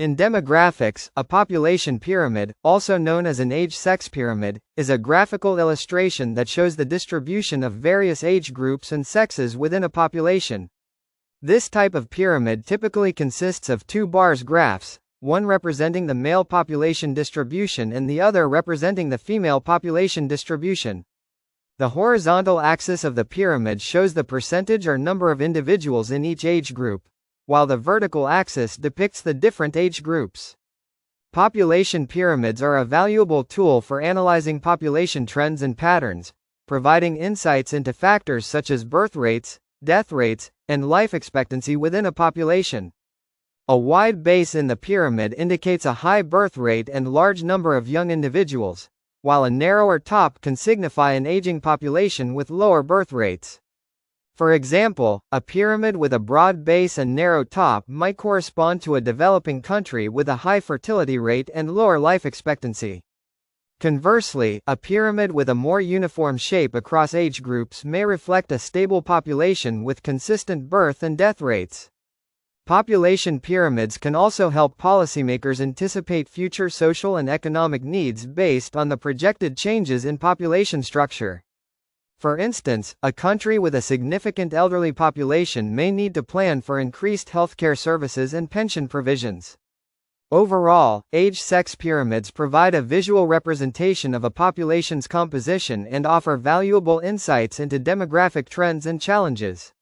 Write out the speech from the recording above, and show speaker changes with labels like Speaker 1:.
Speaker 1: In demographics, a population pyramid, also known as an age-sex pyramid, is a graphical illustration that shows the distribution of various age groups and sexes within a population. This type of pyramid typically consists of two bars graphs, one representing the male population distribution and the other representing the female population distribution. The horizontal axis of the pyramid shows the percentage or number of individuals in each age group, while the vertical axis depicts the different age groups. Population pyramids are a valuable tool for analyzing population trends and patterns, providing insights into factors such as birth rates, death rates, and life expectancy within a population. A wide base in the pyramid indicates a high birth rate and large number of young individuals, while a narrower top can signify an aging population with lower birth rates. For example, a pyramid with a broad base and narrow top might correspond to a developing country with a high fertility rate and lower life expectancy. Conversely, a pyramid with a more uniform shape across age groups may reflect a stable population with consistent birth and death rates. Population pyramids can also help policymakers anticipate future social and economic needs based on the projected changes in population structure. For instance, a country with a significant elderly population may need to plan for increased healthcare services and pension provisions. Overall, age-sex pyramids provide a visual representation of a population's composition and offer valuable insights into demographic trends and challenges.